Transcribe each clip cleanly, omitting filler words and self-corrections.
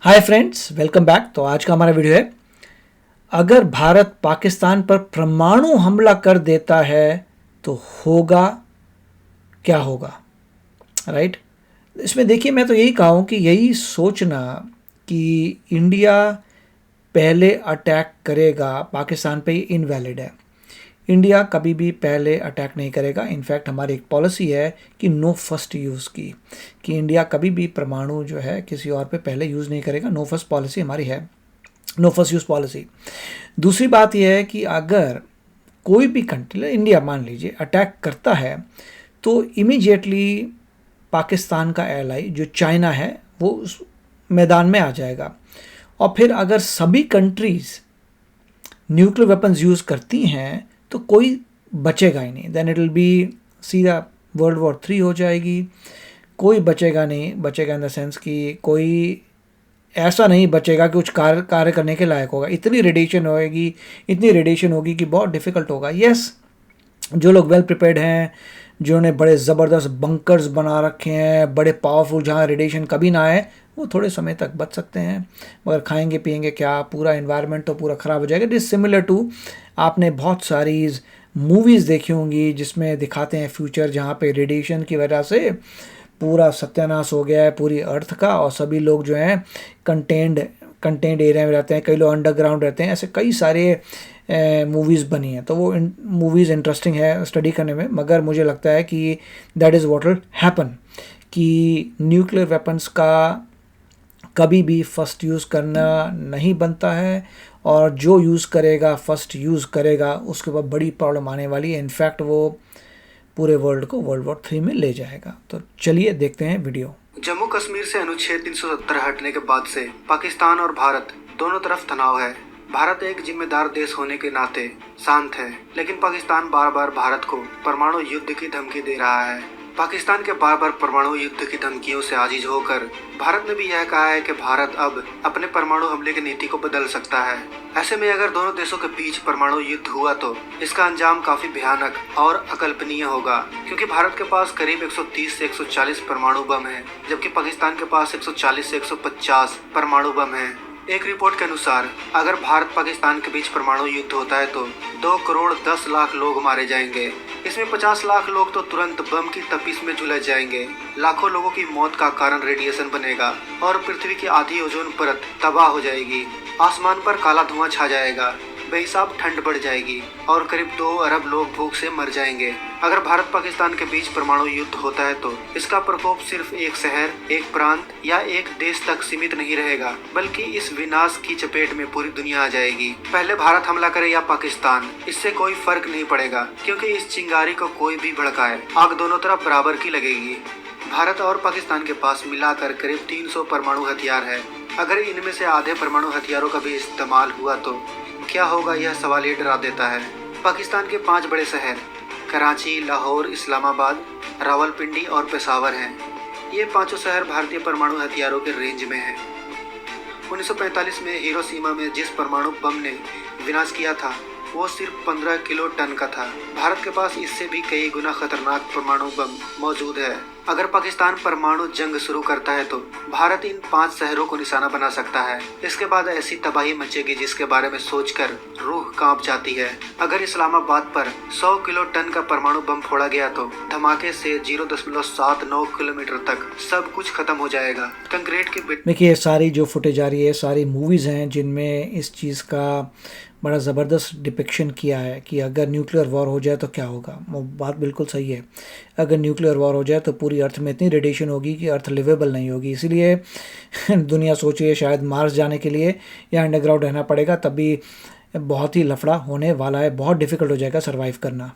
Hi friends, welcome back. तो आज का हमारा वीडियो है, अगर भारत पाकिस्तान पर परमाणु हमला कर देता है तो होगा क्या होगा, राइट। इसमें देखिए, मैं तो यही कहा हूँ कि यही सोचना कि इंडिया पहले अटैक करेगा पाकिस्तान पे, इनवैलिड है। इंडिया कभी भी पहले अटैक नहीं करेगा। इनफैक्ट हमारी एक पॉलिसी है कि नो फर्स्ट यूज़ की, कि इंडिया कभी भी परमाणु जो है किसी और पे पहले यूज़ नहीं करेगा। नो फर्स्ट पॉलिसी हमारी है, नो फर्स्ट यूज़ पॉलिसी। दूसरी बात यह है कि अगर कोई भी कंट्री, इंडिया मान लीजिए, अटैक करता है तो इमीडिएटली पाकिस्तान का एलाई जो चाइना है वो उस मैदान में आ जाएगा। और फिर अगर सभी कंट्रीज़ न्यूक्लियर वेपन्स यूज़ करती हैं तो कोई बचेगा ही नहीं। देन इट विल बी सीधा वर्ल्ड वॉर 3 हो जाएगी। कोई बचेगा नहीं, बचेगा इन द सेंस कि कोई ऐसा नहीं बचेगा कि कुछ कार्य करने के लायक होगा। इतनी रेडिएशन होगी कि बहुत डिफ़िकल्ट होगा। यस, जो लोग वेल प्रिपेयर्ड हैं, जिन्होंने बड़े ज़बरदस्त बंकर्स बना रखे हैं, बड़े पावरफुल, जहाँ रेडिएशन कभी ना आए, वो थोड़े समय तक बच सकते हैं। मगर खाएंगे पिएंगे क्या, पूरा इन्वायरमेंट तो पूरा ख़राब हो जाएगा। इट इज़ सिमिलर टू, आपने बहुत सारी मूवीज़ देखी होंगी जिसमें दिखाते हैं फ्यूचर जहाँ पे रेडिएशन की वजह से पूरा सत्यानाश हो गया है पूरी अर्थ का, और सभी लोग जो हैं कंटेंड एरिया में रहते हैं, कई लोग अंडरग्राउंड रहते हैं। ऐसे कई सारे मूवीज़ बनी हैं, तो वो मूवीज़ इंटरेस्टिंग है स्टडी करने में। मगर मुझे लगता है कि that is what will happen, कि न्यूक्लियर वेपन्स का कभी भी फर्स्ट यूज़ करना नहीं बनता है, और जो यूज़ करेगा, फर्स्ट यूज़ करेगा, उसके बाद बड़ी प्रॉब्लम आने वाली है। इनफैक्ट वो पूरे वर्ल्ड को वर्ल्ड वॉर 3 में ले जाएगा। तो चलिए देखते हैं वीडियो। जम्मू कश्मीर से अनुच्छेद 370 हटने के बाद से पाकिस्तान और भारत दोनों तरफ तनाव है। भारत एक जिम्मेदार देश होने के नाते शांत है, लेकिन पाकिस्तान बार बार भारत को परमाणु युद्ध की धमकी दे रहा है। पाकिस्तान के बार बार परमाणु युद्ध की धमकियों से आजिज होकर भारत ने भी यह कहा है कि भारत अब अपने परमाणु हमले की नीति को बदल सकता है। ऐसे में अगर दोनों देशों के बीच परमाणु युद्ध हुआ तो इसका अंजाम काफी भयानक और अकल्पनीय होगा, क्योंकि भारत के पास करीब 130 से 140 परमाणु बम है, जबकि पाकिस्तान के पास 140 से 150 परमाणु बम है। एक रिपोर्ट के अनुसार अगर भारत पाकिस्तान के बीच परमाणु युद्ध होता है तो 2 करोड़ 10 लाख लोग मारे जाएंगे। इसमें 50 लाख लोग तो तुरंत बम की तपिश में झुलस जाएंगे। लाखों लोगों की मौत का कारण रेडिएशन बनेगा और पृथ्वी की आधी ओजोन परत तबाह हो जाएगी। आसमान पर काला धुआं छा जाएगा, बेहिसाब ठंड बढ़ जाएगी और करीब 2 अरब लोग भूख से मर जाएंगे। अगर भारत पाकिस्तान के बीच परमाणु युद्ध होता है तो इसका प्रकोप सिर्फ एक शहर, एक प्रांत या एक देश तक सीमित नहीं रहेगा, बल्कि इस विनाश की चपेट में पूरी दुनिया आ जाएगी। पहले भारत हमला करे या पाकिस्तान, इससे कोई फर्क नहीं पड़ेगा, क्योंकि इस चिंगारी को कोई भी भड़काए, आग दोनों तरफ बराबर की लगेगी। भारत और पाकिस्तान के पास मिलाकर करीब 300 परमाणु हथियार है। अगर इनमें से आधे परमाणु हथियारों का भी इस्तेमाल हुआ तो क्या होगा, यह सवाल ही डरा देता है। पाकिस्तान के 5 बड़े शहर कराची, लाहौर, इस्लामाबाद, रावलपिंडी और पेशावर हैं। ये 5 शहर भारतीय परमाणु हथियारों के रेंज में हैं। 1945 में हिरोशिमा में जिस परमाणु बम ने विनाश किया था वो सिर्फ 15 किलो टन का था। भारत के पास इससे भी कई गुना खतरनाक परमाणु बम मौजूद है। अगर पाकिस्तान परमाणु जंग शुरू करता है तो भारत इन 5 शहरों को निशाना बना सकता है। इसके बाद ऐसी तबाही मचेगी जिसके बारे में सोचकर रूह कांप जाती है। अगर इस्लामाबाद पर 100 किलो टन का परमाणु बम फोड़ा गया तो धमाके से 0.79 किलोमीटर तक सब कुछ खत्म हो जाएगा। कंक्रीट की देखिए, सारी जो फुटेज आ रही है, सारी मूवीज़ हैं जिनमें इस चीज़ का बड़ा ज़बरदस्त डिपिक्शन किया है कि अगर न्यूक्लियर वॉर हो जाए तो क्या होगा। वो बात बिल्कुल सही है। अगर न्यूक्लियर वॉर हो जाए तो पूरी अर्थ में इतनी रेडिएशन होगी कि अर्थ लिवेबल नहीं होगी। इसीलिए दुनिया सोच रही है शायद मार्स जाने के लिए या अंडरग्राउंड रहना पड़ेगा, तभी बहुत ही लफड़ा होने वाला है, बहुत डिफ़िकल्ट हो जाएगा सर्वाइव करना।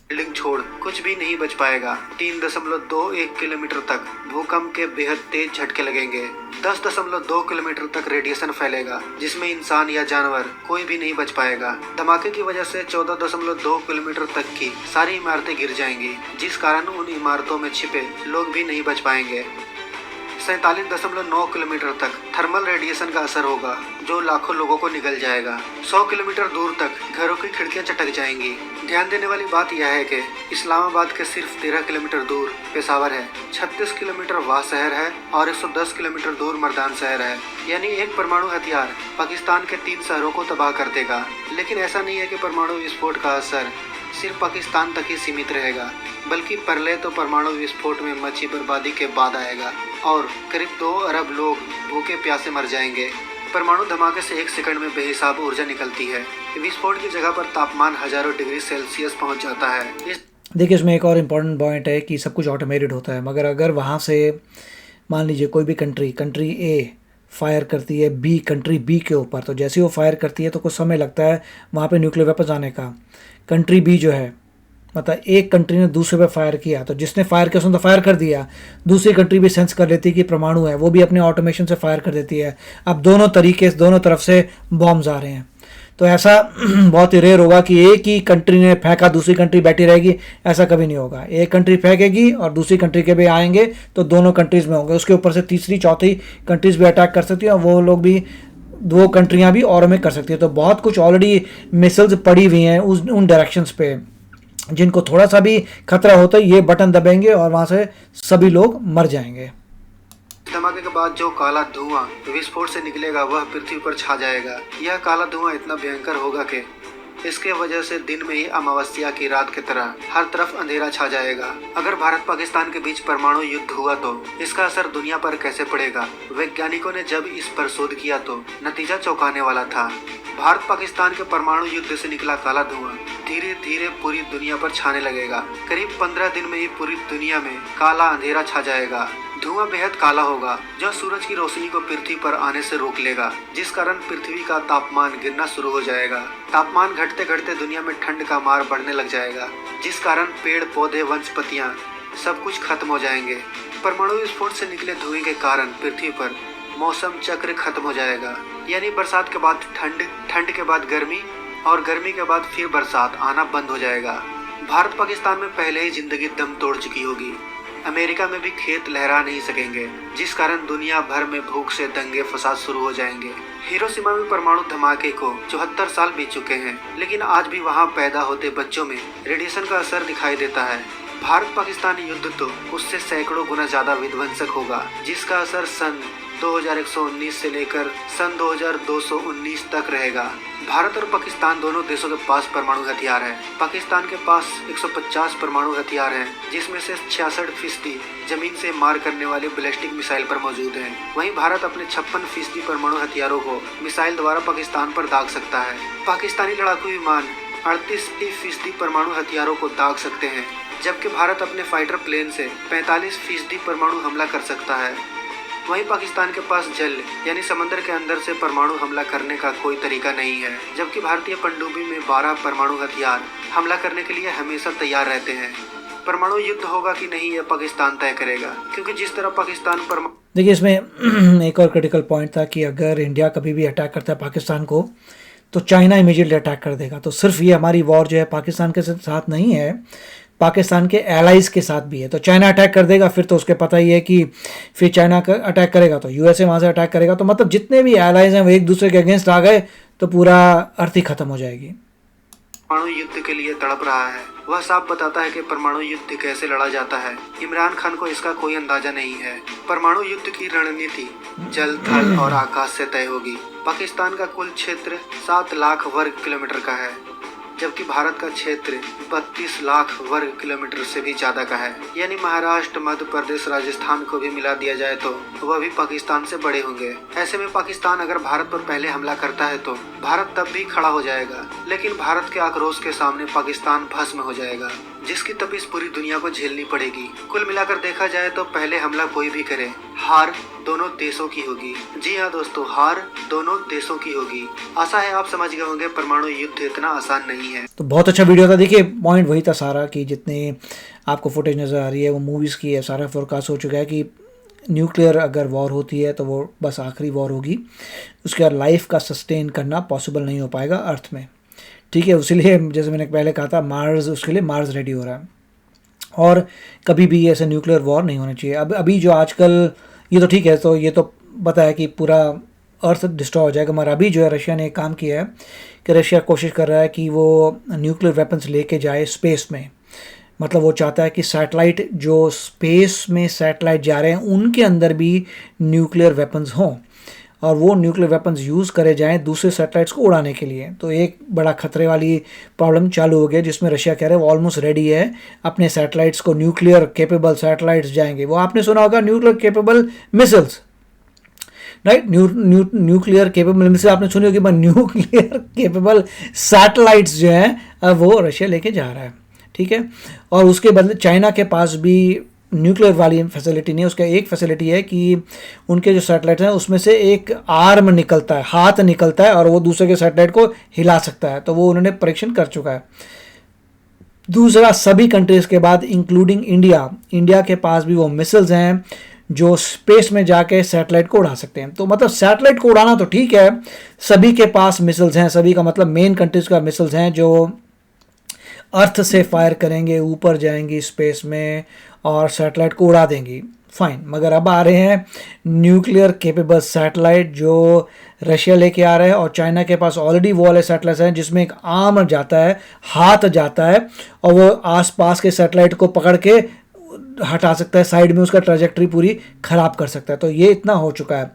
बिल्डिंग छोड़ कुछ भी नहीं बच पाएगा। 3.21 किलोमीटर तक भूकंप के बेहद तेज झटके लगेंगे। 10.2 किलोमीटर तक रेडिएशन फैलेगा, जिसमें इंसान या जानवर कोई भी नहीं बच पाएगा। धमाके की वजह से 14.2 किलोमीटर तक की सारी इमारतें गिर जाएंगी, जिस कारण उन इमारतों में छिपे लोग भी नहीं बच पाएंगे। 47.9 किलोमीटर तक थर्मल रेडिएशन का असर होगा जो लाखों लोगों को निगल जाएगा। 100 किलोमीटर दूर तक घरों की खिड़कियां चटक जाएंगी। ध्यान देने वाली बात यह है कि इस्लामाबाद के सिर्फ 13 किलोमीटर दूर पेशावर है, 36 किलोमीटर वाह शहर है और 110 किलोमीटर दूर मर्दान शहर है। यानी एक परमाणु हथियार पाकिस्तान के 3 शहरों को तबाह कर देगा। लेकिन ऐसा नहीं है कि परमाणु विस्फोट का असर सिर्फ पाकिस्तान तक ही सीमित रहेगा, बल्कि प्रलय तो परमाणु विस्फोट में मची बर्बादी के बाद आएगा और करीब 2 अरब लोग भूखे प्यासे मर जाएंगे। परमाणु धमाके से 1 सेकंड में बेहिसाब ऊर्जा निकलती है। विस्फोट की जगह पर तापमान हजारों डिग्री सेल्सियस पहुंच जाता है। देखिए, इसमें एक और इम्पॉर्टेंट पॉइंट है कि सब कुछ ऑटोमेटेड होता है, मगर अगर वहाँ से मान लीजिए कोई भी कंट्री ए फायर करती है कंट्री बी के ऊपर, तो जैसे ही वो फायर करती है तो कुछ समय लगता है वहाँ पे न्यूक्लियर वेपन्स आने का। कंट्री बी जो है, मतलब एक कंट्री ने दूसरे पे फायर किया, तो जिसने फायर किया उसने तो फायर कर दिया, दूसरी कंट्री भी सेंस कर लेती है कि परमाणु है, वो भी अपने ऑटोमेशन से फायर कर देती है। अब दोनों तरफ से बॉम्ब्स आ रहे हैं, तो ऐसा बहुत ही रेयर होगा कि एक ही कंट्री ने फेंका दूसरी कंट्री बैठी रहेगी, ऐसा कभी नहीं होगा। एक कंट्री फेंकेगी और दूसरी कंट्री के भी आएंगे तो दोनों कंट्रीज़ में होंगे, उसके ऊपर से तीसरी चौथी कंट्रीज़ भी अटैक कर सकती है और वो लोग भी, वो कंट्रियां भी और में कर सकती है। तो बहुत कुछ ऑलरेडी मिसाइल्स पड़ी हुई हैं उन डायरेक्शंस पे, जिनको थोड़ा सा भी खतरा होता है ये बटन दबेंगे और वहाँ से सभी लोग मर जाएंगे। धमाके के बाद जो काला धुआं विस्फोट से निकलेगा वह पृथ्वी पर छा जाएगा। यह काला धुआं इतना भयंकर होगा कि इसके वजह से दिन में ही अमावस्या की रात की तरह हर तरफ अंधेरा छा जाएगा। अगर भारत पाकिस्तान के बीच परमाणु युद्ध हुआ तो इसका असर दुनिया पर कैसे पड़ेगा? वैज्ञानिकों ने जब इस पर शोध किया तो नतीजा चौंकाने वाला था। भारत पाकिस्तान के परमाणु युद्ध से निकला काला धुआं धीरे धीरे पूरी दुनिया पर छाने लगेगा। करीब 15 दिन में ही पूरी दुनिया में काला अंधेरा छा जाएगा। धुआं बेहद काला होगा जो सूरज की रोशनी को पृथ्वी पर आने से रोक लेगा, जिस कारण पृथ्वी का तापमान गिरना शुरू हो जाएगा। तापमान घटते घटते दुनिया में ठंड का मार बढ़ने लग जाएगा, जिस कारण पेड़ पौधे वनस्पतियां सब कुछ खत्म हो जाएंगे। परमाणु विस्फोट से निकले धुएं के कारण पृथ्वी पर मौसम चक्र खत्म हो जाएगा, यानी बरसात के बाद ठंड, ठंड के बाद गर्मी और गर्मी के बाद फिर बरसात आना बंद हो जाएगा। भारत पाकिस्तान में पहले ही जिंदगी दम तोड़ चुकी होगी। अमेरिका में भी खेत लहरा नहीं सकेंगे, जिस कारण दुनिया भर में भूख से दंगे फसाद शुरू हो जाएंगे। हिरोशिमा में परमाणु धमाके को 74 साल बीत चुके हैं, लेकिन आज भी वहां पैदा होते बच्चों में रेडिएशन का असर दिखाई देता है। भारत पाकिस्तान युद्ध तो उससे सैकड़ों गुना ज्यादा विध्वंसक होगा, जिसका असर सन 2119 से लेकर सन 2219 तक रहेगा। भारत और पाकिस्तान दोनों देशों के पास परमाणु हथियार है। पाकिस्तान के पास 150 परमाणु हथियार हैं, जिसमें से 66% जमीन से मार करने वाले बैलिस्टिक मिसाइल पर मौजूद हैं। वहीं भारत अपने 56% परमाणु हथियारों को मिसाइल द्वारा पाकिस्तान पर दाग सकता है। पाकिस्तानी लड़ाकू विमान 38% परमाणु हथियारों को दाग सकते हैं, जबकि भारत अपने फाइटर प्लेन से 45% परमाणु हमला कर सकता है। वहीं पाकिस्तान के पास जल यानी समंदर के अंदर से परमाणु हमला करने का कोई तरीका नहीं है, जबकि भारतीय पनडुब्बी में 12 परमाणु हथियार हमला करने के लिए हमेशा तैयार रहते हैं। परमाणु युद्ध होगा कि नहीं यह पाकिस्तान तय करेगा, क्योंकि जिस तरह पाकिस्तान परमाणु, देखिए इसमें एक और क्रिटिकल पॉइंट था कि अगर इंडिया कभी भी अटैक करता है पाकिस्तान को तो चाइना इमीडिएटली अटैक कर देगा। तो सिर्फ ये हमारी वॉर जो है पाकिस्तान के साथ नहीं है, पाकिस्तान के एलाइज के साथ भी है। तो चाइना अटैक कर देगा, फिर तो उसके पता ही है कि फिर चाइना का अटैक करेगा तो यूएसए वहाँ से अटैक करेगा। तो मतलब जितने भी एलाइज हैं वो एक दूसरे के अगेंस्ट आ गए तो पूरा अर्थ ही खत्म हो जाएगी। परमाणु युद्ध के लिए तड़प रहा है, वह साफ बताता है कि परमाणु युद्ध कैसे लड़ा जाता है। इमरान खान को इसका कोई अंदाजा नहीं है। परमाणु युद्ध की रणनीति जल, थल और आकाश से तय होगी। पाकिस्तान का कुल क्षेत्र 7 लाख वर्ग किलोमीटर का है, जबकि भारत का क्षेत्र 32 लाख वर्ग किलोमीटर से भी ज्यादा का है। यानी महाराष्ट्र, मध्य प्रदेश, राजस्थान को भी मिला दिया जाए तो वह भी पाकिस्तान से बड़े होंगे। ऐसे में पाकिस्तान अगर भारत पर पहले हमला करता है तो भारत तब भी खड़ा हो जाएगा, लेकिन भारत के आक्रोश के सामने पाकिस्तान भस्म हो जाएगा, जिसकी तपिश पूरी दुनिया को झेलनी पड़ेगी। कुल मिलाकर देखा जाए तो पहले हमला कोई भी करे, हार दोनों देशों की होगी। जी हाँ दोस्तों, हार दोनों देशों की होगी। आशा है आप समझ गए होंगे परमाणु युद्ध इतना आसान नहीं है। तो बहुत अच्छा वीडियो था। देखिए पॉइंट वही था सारा कि जितने आपको फुटेज नज़र आ रही है वो मूवीज़ की है। सारा फोरकास्ट हो चुका है कि न्यूक्लियर अगर वॉर होती है तो वो बस आखिरी वॉर होगी, उसके बाद लाइफ का सस्टेन करना पॉसिबल नहीं हो पाएगा अर्थ में। ठीक है, उसीलिए जैसे मैंने पहले कहा था मार्स, उसके लिए मार्स रेडी हो रहा है और कभी भी ऐसे न्यूक्लियर वॉर नहीं होना चाहिए। अब अभी जो आजकल ये तो ठीक है, तो ये तो पता है कि पूरा अर्थ डिस्ट्रॉय हो जाएगा, मगर अभी जो है रशिया ने एक काम किया है कि रशिया कोशिश कर रहा है कि वो न्यूक्लियर वेपन्स लेके जाए स्पेस में। मतलब वो चाहता है कि सैटेलाइट, जो स्पेस में सैटेलाइट जा रहे हैं उनके अंदर भी न्यूक्लियर वेपन्स हों और वो न्यूक्लियर वेपन्स यूज़ करे जाएं दूसरे सैटेलाइट्स को उड़ाने के लिए। तो एक बड़ा खतरे वाली प्रॉब्लम चालू हो गया, जिसमें रशिया कह रहे हैं वो ऑलमोस्ट रेडी है अपने सैटेलाइट्स को, न्यूक्लियर केपेबल सैटेलाइट्स जाएंगे। वो आपने सुना होगा nuclear capable missiles, right? Nuclear capable missile आपने सुनी होगी, पर न्यूक्लियर केपेबल सैटेलाइट्स जो हैं वो रशिया लेके जा रहा है, ठीक है। और उसके बदले चाइना के पास भी न्यूक्लियर वाली फैसिलिटी नहीं है। उसका एक फैसिलिटी है कि उनके जो सैटेलाइट हैं उसमें से एक आर्म निकलता है, हाथ निकलता है, और वो दूसरे के सैटेलाइट को हिला सकता है। तो वो उन्होंने परीक्षण कर चुका है। दूसरा, सभी कंट्रीज के बाद इंक्लूडिंग इंडिया के पास भी वो मिसाइल्स हैं जो स्पेस में जाके सैटेलाइट को उड़ा सकते हैं। तो मतलब सैटेलाइट को उड़ाना तो ठीक है, सभी के पास मिसाइल्स हैं, सभी का मतलब मेन कंट्रीज का मिसाइल्स हैं जो अर्थ से फायर करेंगे, ऊपर जाएंगी स्पेस में और सैटेलाइट को उड़ा देंगी, फाइन। मगर अब आ रहे हैं न्यूक्लियर केपेबल सैटेलाइट जो रशिया लेके आ रहा है, और चाइना के पास ऑलरेडी वो वाले सैटेलाइट हैं जिसमें एक आर्म जाता है, हाथ जाता है, और वो आसपास के सैटेलाइट को पकड़ के हटा सकता है, साइड में उसका ट्रैजेक्टरी पूरी ख़राब कर सकता है। तो ये इतना हो चुका है।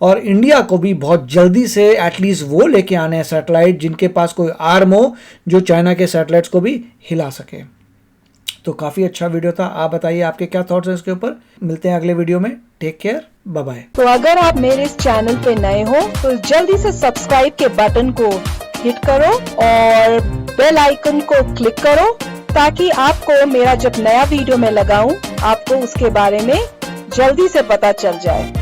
और इंडिया को भी बहुत जल्दी से एटलीस्ट वो लेके आने हैं सैटेलाइट जिनके पास कोई आर्म हो जो चाइना के सैटेलाइट्स को भी हिला सके। तो काफ़ी अच्छा वीडियो था। आप बताइए आपके क्या थॉट्स हैं इसके ऊपर। मिलते हैं अगले वीडियो में। Take care, bye bye. तो अगर आप मेरे इस चैनल पे नए हो तो जल्दी से सब्सक्राइब के बटन को हिट करो और बेल आइकन को क्लिक करो, ताकि आपको मेरा जब नया वीडियो मैं लगाऊं आपको उसके बारे में जल्दी से पता चल जाए।